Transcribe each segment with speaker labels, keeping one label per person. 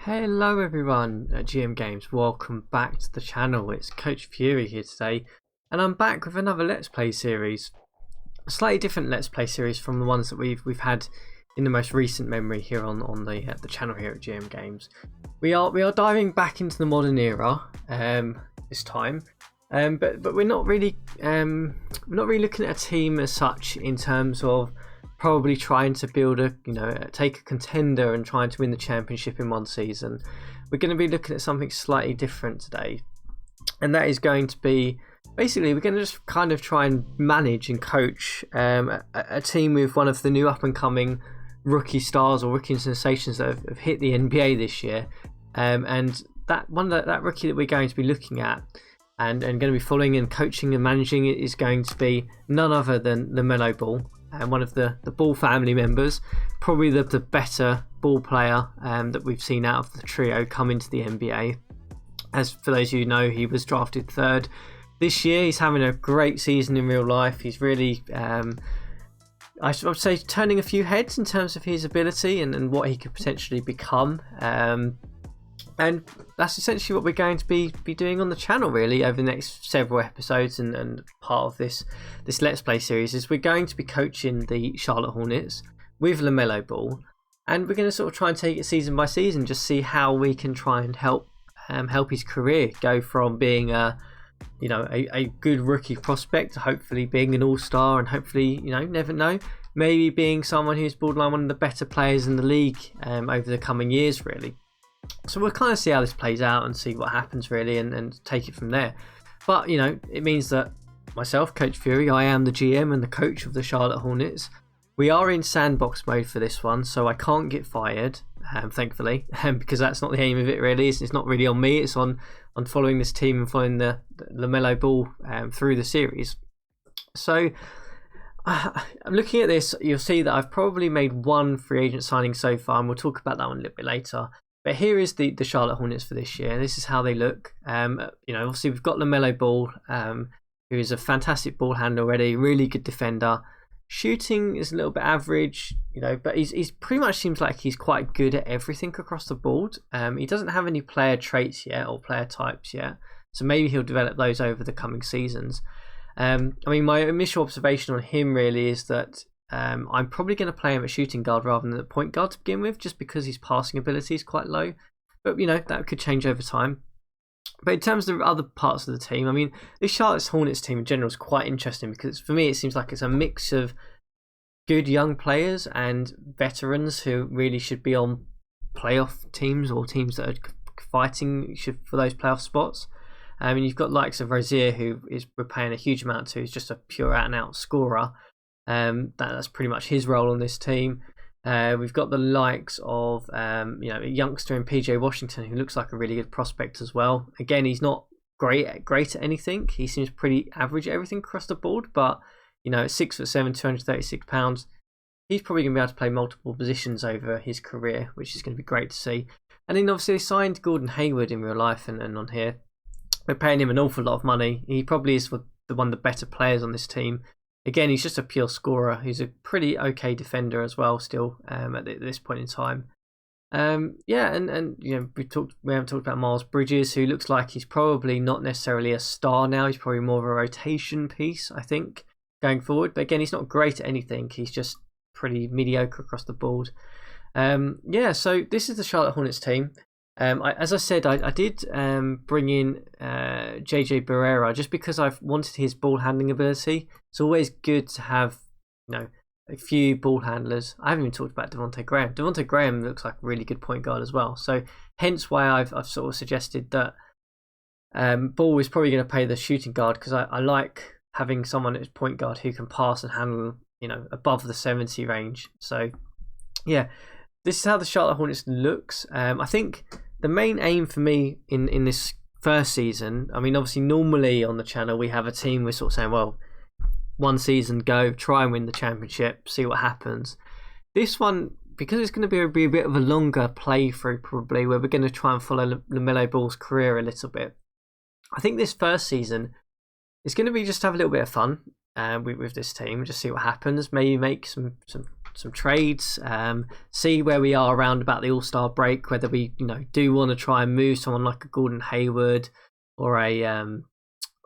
Speaker 1: Hello everyone at GM Games, welcome back to the channel. It's CoachFury here today, and I'm back with another Let's Play series. A slightly different Let's Play series from the ones that we've had in the most recent memory here on the channel here at GM Games. We are diving back into the modern era this time, but we're not really looking at a team as such in terms of probably trying to build take a contender and trying to win the championship in one season. We're going to be looking at something slightly different today, and that is going to be basically we're going to just kind of try and manage and coach a team with one of the new up and coming rookie stars or rookie sensations that have hit the NBA this year, and that rookie that we're going to be looking at and going to be following and coaching and managing it is going to be none other than LaMelo Ball, and one of the Ball family members, probably the better ball player that we've seen out of the trio come into the NBA. As for those of you who know, he was drafted third this year. He's having a great season in real life. He's really, I would say, turning a few heads in terms of his ability and what he could potentially become. And that's essentially what we're going to be doing on the channel really over the next several episodes, and part of this Let's Play series is we're going to be coaching the Charlotte Hornets with LaMelo Ball, and we're going to sort of try and take it season by season, just see how we can try and help his career go from being a good rookie prospect to hopefully being an all-star, and hopefully, never know, maybe being someone who's borderline one of the better players in the league over the coming years really. So we'll kind of see how this plays out and see what happens really, and take it from there. But it means that myself, CoachFury, I am the GM and the coach of the Charlotte Hornets. We are in sandbox mode for this one, so I can't get fired, thankfully, because that's not the aim of it really. It's not really on me, it's on following this team and following the LaMelo Ball through the series. So looking at this, you'll see that I've probably made one free agent signing so far, and we'll talk about that one a little bit later. But here is the Charlotte Hornets for this year. This is how they look. Obviously we've got LaMelo Ball, who is a fantastic ball handler already, really good defender. Shooting is a little bit average, but he's pretty much seems like he's quite good at everything across the board. He doesn't have any player traits yet or player types yet, so maybe he'll develop those over the coming seasons. My initial observation on him really is that I'm probably going to play him at shooting guard rather than at point guard to begin with, just because his passing ability is quite low. But that could change over time. But in terms of the other parts of the team, this Charlotte Hornets team in general is quite interesting, because for me it seems like it's a mix of good young players and veterans who really should be on playoff teams or teams that are fighting for those playoff spots. You've got likes of Rozier, who we're paying a huge amount to, who's just a pure out and out scorer. That's pretty much his role on this team. We've got the likes of a youngster in PJ Washington, who looks like a really good prospect as well. Again, he's not great at anything. He seems pretty average at everything across the board, but at 6'7", 236 pounds, he's probably going to be able to play multiple positions over his career, which is going to be great to see. And then obviously they signed Gordon Hayward in real life, and on here we're paying him an awful lot of money. He probably is one of the better players on this team. Again, he's just a pure scorer. He's a pretty okay defender as well still at this point in time. We haven't talked about Miles Bridges, who looks like he's probably not necessarily a star now. He's probably more of a rotation piece, I think, going forward. But again, he's not great at anything. He's just pretty mediocre across the board. So this is the Charlotte Hornets team. As I said, I did bring in JJ Barrera just because I've wanted his ball handling ability. It's always good to have a few ball handlers. I haven't even talked about Devontae Graham. Devontae Graham looks like a really good point guard as well. So hence why I've sort of suggested that Ball is probably going to play the shooting guard, because I like having someone as point guard who can pass and handle above the 70 range. So yeah, this is how the Charlotte Hornets looks. I think the main aim for me in this first season, obviously normally on the channel we have a team, we're sort of saying, well, one season, go try and win the championship, see what happens. This one, because it's going to be a bit of a longer playthrough probably, where we're going to try and follow LaMelo Ball's career a little bit. I think this first season is going to be just have a little bit of fun with this team, just see what happens, maybe make some some trades, see where we are around about the All-Star break, whether we do want to try and move someone like a Gordon Hayward or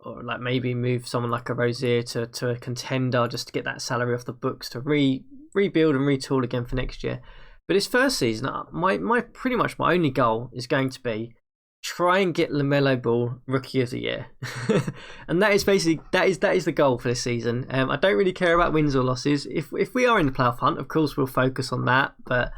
Speaker 1: or like maybe move someone like a Rozier to a contender just to get that salary off the books to rebuild and retool again for next year. But this first season, my pretty much my only goal is going to be try and get LaMelo Ball Rookie of the Year, and that is basically that is the goal for this season. I don't really care about wins or losses. If we are in the playoff hunt, of course we'll focus on that. But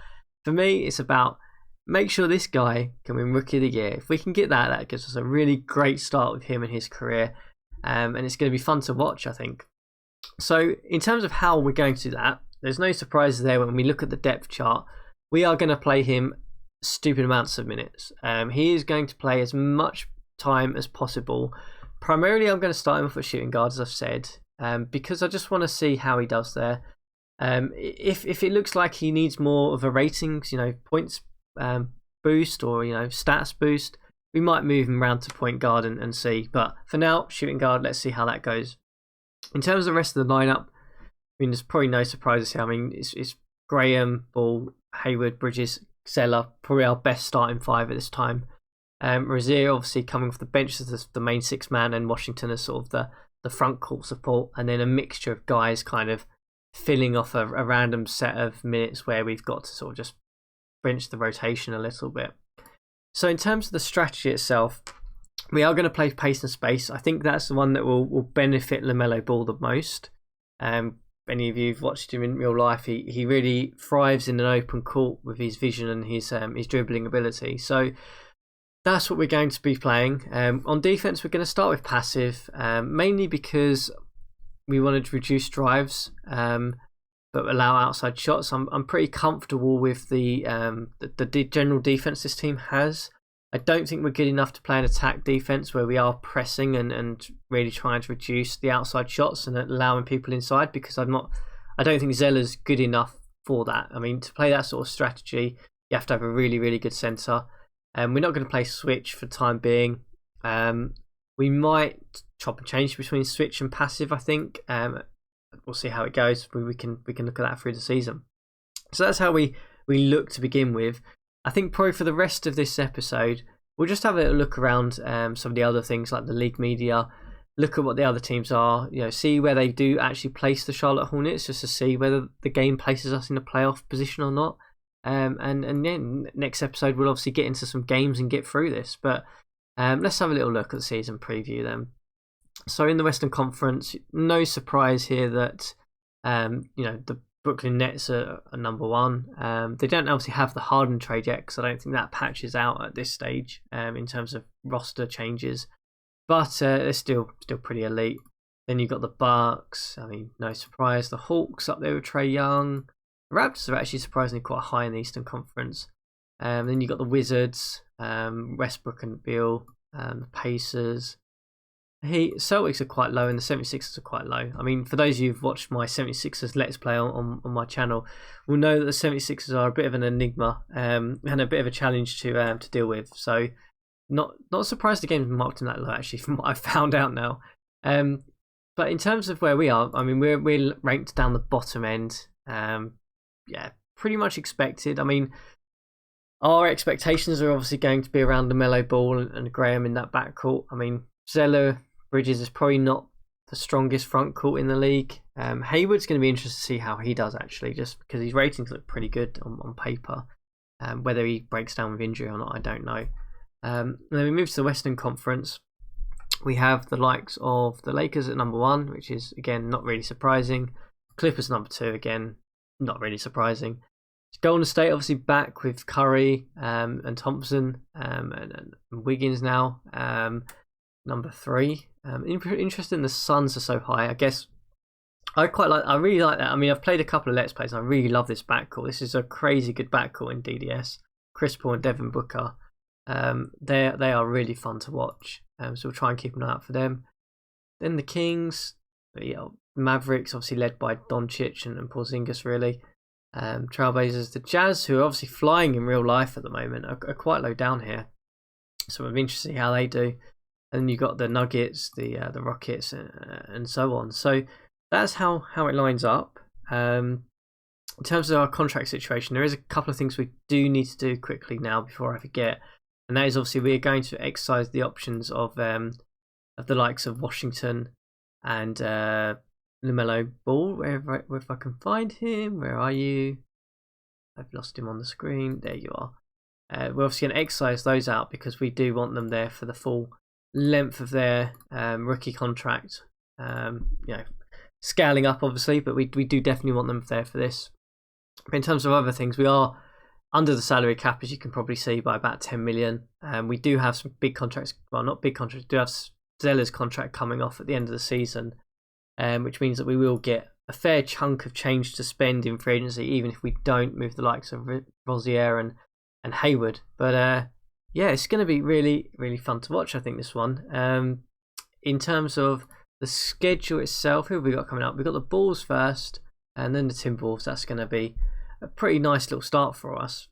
Speaker 1: for me, it's about make sure this guy can win Rookie of the Year. If we can get that, that gives us a really great start with him and his career, and it's going to be fun to watch, I think. So in terms of how we're going to do that, there's no surprises there when we look at the depth chart. We are going to play him stupid amounts of minutes. He is going to play as much time as possible. Primarily, I'm going to start him off at shooting guard, as I've said, because I just want to see how he does there. If it looks like he needs more of a ratings, points boost or stats boost, we might move him around to point guard and see. But for now, shooting guard. Let's see how that goes. In terms of the rest of the lineup, there's probably no surprises here. It's Graham, Ball, Hayward, Bridges, Zeller, probably our best starting five at this time. Rozier obviously coming off the bench as the main six man, and Washington as sort of the front court support, and then a mixture of guys kind of filling off a random set of minutes where we've got to sort of just bench the rotation a little bit. So in terms of the strategy itself, we are going to play pace and space. I think that's the one that will benefit LaMelo Ball the most. Any of you who've watched him in real life, he really thrives in an open court with his vision and his dribbling ability. So that's what we're going to be playing. On defense, we're going to start with passive, mainly because we wanted to reduce drives, but allow outside shots. I'm pretty comfortable with the general defense this team has. I don't think we're good enough to play an attack defense where we are pressing and really trying to reduce the outside shots and allowing people inside, because I don't think Zeller's good enough for that. To play that sort of strategy, you have to have a really, really good centre. We're not going to play switch for the time being. We might chop and change between switch and passive, I think. We'll see how it goes. We can look at that through the season. So that's how we look to begin with. I think probably for the rest of this episode, we'll just have a little look around some of the other things like the league media, look at what the other teams are, see where they do actually place the Charlotte Hornets, just to see whether the game places us in a playoff position or not. And then next episode, we'll obviously get into some games and get through this. But let's have a little look at the season preview then. So in the Western Conference, no surprise here that the Brooklyn Nets are number one. They don't obviously have the Harden trade yet, because I don't think that patches out at this stage in terms of roster changes. But they're still pretty elite. Then you've got the Bucks. No surprise. The Hawks up there with Trae Young. The Raptors are actually surprisingly quite high in the Eastern Conference. Then you've got the Wizards, Westbrook and Beal, the Pacers. Celtics are quite low and the 76ers are quite low. For those of you who've watched my 76ers Let's Play on my channel, will know that the 76ers are a bit of an enigma and a bit of a challenge to deal with. So not surprised the game's marked in that low, actually, from what I've found out now. But in terms of where we are, we're ranked down the bottom end. Pretty much expected. Our expectations are obviously going to be around LaMelo Ball and Graham in that backcourt. Zeller, Bridges is probably not the strongest front court in the league. Hayward's going to be interesting to see how he does, actually, just because his ratings look pretty good on paper. Whether he breaks down with injury or not, I don't know. And then we move to the Western Conference. We have the likes of the Lakers at number one, which is, again, not really surprising. Clippers number two, again, not really surprising. Golden State obviously back with Curry and Thompson and Wiggins now. Number three. Interesting the Suns are so high. I guess I really like that. I've played a couple of Let's Plays and I really love this backcourt. This is a crazy good backcourt in DDS. Chris Paul and Devin Booker. They are really fun to watch. So we'll try and keep an eye out for them. Then the Kings, Mavericks, obviously led by Doncic and Porzingis, really. Trailblazers, the Jazz, who are obviously flying in real life at the moment, are quite low down here. So it'll be interesting to see how they do. And you've got the Nuggets, the Rockets, and so on. So that's how it lines up. in terms of our contract situation, there is a couple of things we do need to do quickly now before I forget, and that is obviously we are going to exercise the options of the likes of Washington and LaMelo Ball. If I can find him, where are you? I've lost him on the screen. There you are. We're obviously going to exercise those out because we do want them there for the full length of their rookie contract. Scaling up obviously, but we do definitely want them there for this. But in terms of other things, we are under the salary cap, as you can probably see, by about 10 million. We do have some big contracts. Well, not big contracts. We do have Zeller's contract coming off at the end of the season, which means that we will get a fair chunk of change to spend in free agency, even if we don't move the likes of Rozier and Hayward. But yeah, it's going to be really, really fun to watch, I think, this one. In terms of the schedule itself, who have we got coming up? We've got the Bulls first, and then the Timberwolves. That's going to be a pretty nice little start for us.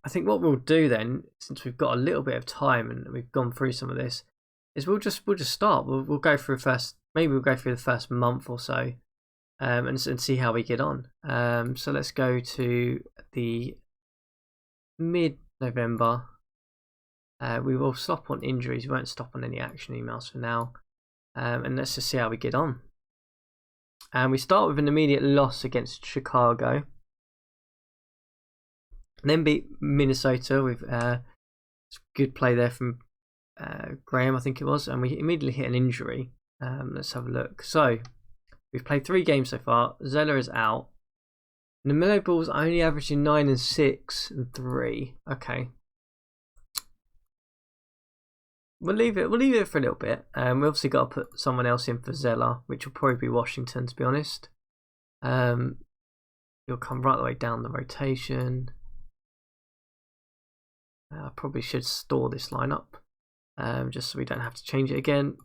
Speaker 1: I think what we'll do then, since we've got a little bit of time and we've gone through some of this, is we'll just start. We'll go through maybe we'll go through the first month or so, and see how we get on. So let's go to the mid-November. We will stop on injuries. We won't stop on any action emails for now. And let's just see how we get on. And we start with an immediate loss against Chicago. And then beat Minnesota with good play there from Graham, I think it was. And we immediately hit an injury. Let's have a look. So we've played 3 games so far. Zeller is out. LaMelo Ball's only averaging 9 and 6 and 3. Okay. We'll leave it for a little bit. We obviously got to put someone else in for Zeller, which will probably be Washington, to be honest. He'll come right the way down the rotation. I probably should store this lineup, just so we don't have to change it again.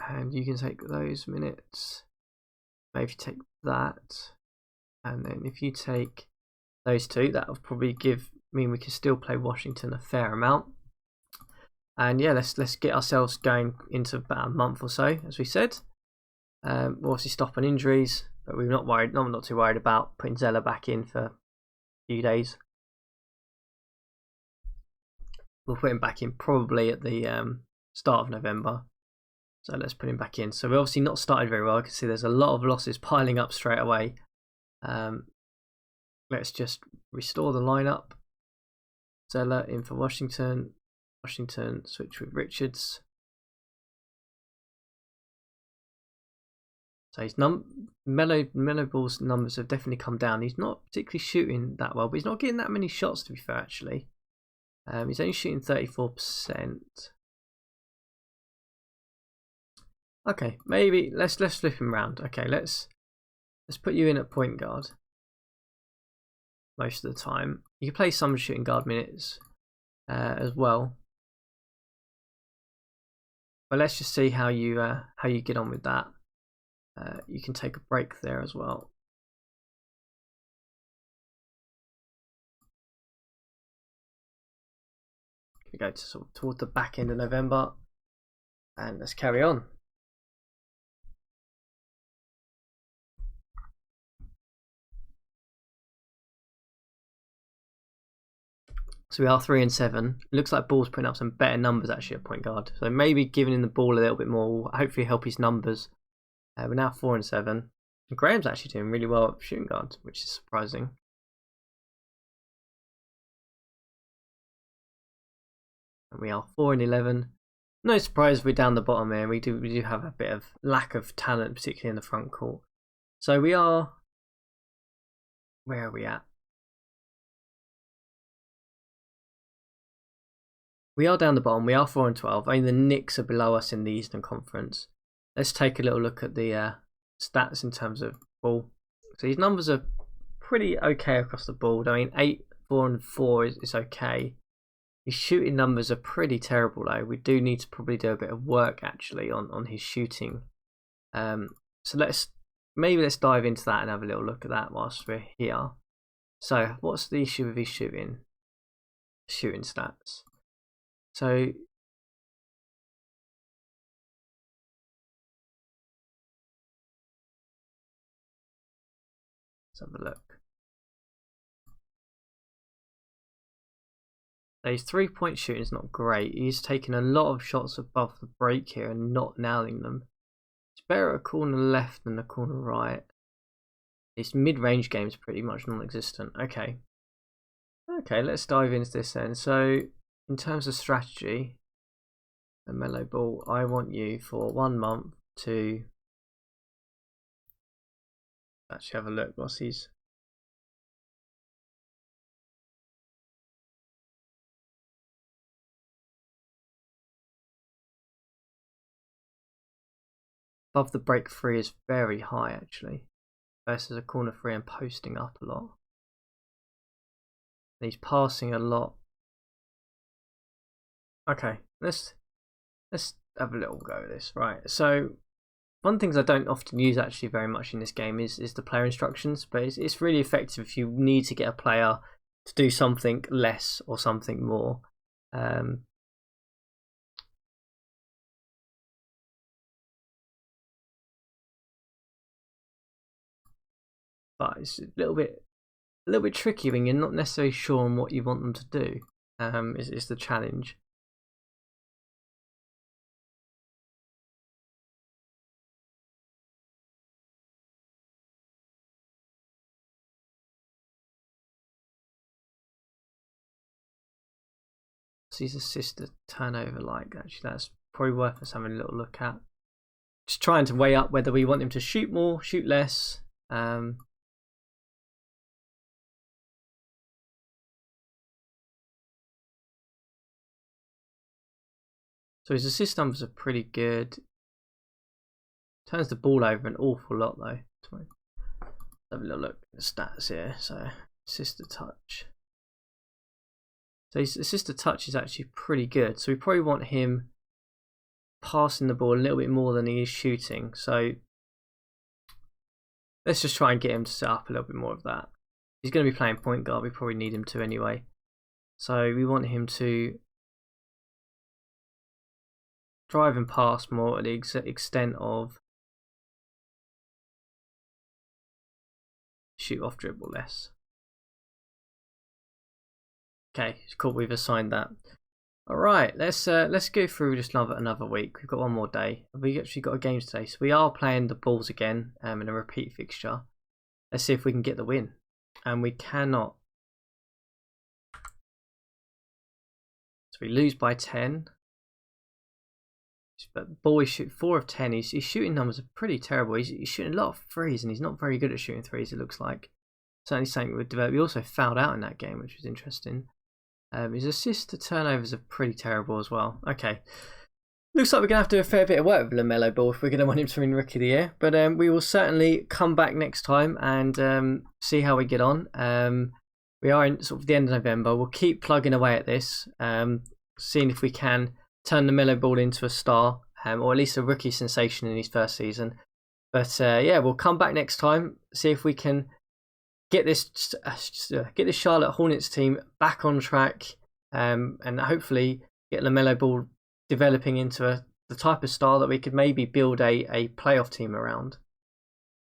Speaker 1: And you can take those minutes. Maybe take that, and then if you take those 2, that will probably mean we can still play Washington a fair amount. And yeah, let's get ourselves going into about a month or so, as we said. We'll obviously stop on injuries, but we're not worried. No, I'm not too worried about putting Zeller back in for a few days. We'll put him back in probably at the start of November. So let's put him back in. So we're obviously not started very well. I can see there's a lot of losses piling up straight away. Let's just restore the lineup. Zeller in for Washington. Washington switch with Richards. So his Melo Ball's numbers have definitely come down. He's not particularly shooting that well, but he's not getting that many shots, to be fair, actually. He's only shooting 34%. Okay, maybe let's flip him around. Okay, let's put you in at point guard most of the time. You can play some shooting guard minutes as well, but let's just see how you get on with that. You can take a break there as well. We go to toward the back end of November, and let's carry on. So we are 3 and 7. It looks like Ball's putting up some better numbers actually at point guard. So maybe giving him the ball a little bit more will hopefully help his numbers. We're now 4 and 7. And Graham's actually doing really well at shooting guard, which is surprising. And we are 4 and 11. No surprise we're down the bottom here. We do have a bit of lack of talent, particularly in the front court. So we are. Where are we at? We are down the bottom. We are 4 and 12. I mean, the Knicks are below us in the Eastern Conference. Let's take a little look at the stats in terms of Ball. So his numbers are pretty okay across the board. I mean, 8, 4 and 4 is okay. His shooting numbers are pretty terrible though. We do need to probably do a bit of work actually on his shooting. So let's dive into that and have a little look at that whilst we're here. So what's the issue with his shooting stats? So let's have a look. So his 3-point shooting is not great. He's taking a lot of shots above the break here and not nailing them. It's better at corner left than the corner right. His mid-range game is pretty much non-existent. Okay, let's dive into this then. So in terms of strategy, LaMelo Ball, I want you for 1 month to actually have a look. What's his? Above the break 3 is very high actually, versus a corner 3 and posting up a lot. And he's passing a lot. Okay, let's have a little go at this. Right, so one of the things I don't often use actually very much in this game is the player instructions, but it's really effective if you need to get a player to do something less or something more. But it's a little bit tricky when you're not necessarily sure on what you want them to do. Is the challenge. So his assist to turnover, like, actually that's probably worth us having a little look at. Just trying to weigh up whether we want him to shoot more, shoot less. So his assist numbers are pretty good. Turns the ball over an awful lot though. Let's have a little look at the stats here. So assist to touch. So his assist to touch is actually pretty good. So we probably want him passing the ball a little bit more than he is shooting. So let's just try and get him to set up a little bit more of that. He's going to be playing point guard. We probably need him to anyway. So we want him to drive and pass more at the extent of shoot off dribble less. Okay, it's cool. We've assigned that. All right, let's go through just another week. We've got one more day. We actually got a game today, so we are playing the Bulls again in a repeat fixture. Let's see if we can get the win, and we cannot. So we lose by 10. But Ball is shooting 4 of 10. His shooting numbers are pretty terrible. He's shooting a lot of threes, and he's not very good at shooting threes. It looks like certainly something we develop. We also fouled out in that game, which was interesting. His assists to turnovers are pretty terrible as well. Okay, looks like we're gonna have to do a fair bit of work with LaMelo Ball if we're gonna want him to win Rookie of the Year. But we will certainly come back next time and see how we get on. We are in sort of the end of November. We'll keep plugging away at this, seeing if we can turn LaMelo Ball into a star, or at least a rookie sensation in his first season. But yeah, we'll come back next time, see if we can get this Charlotte Hornets team back on track, and hopefully get LaMelo Ball developing into the type of star that we could maybe build a playoff team around.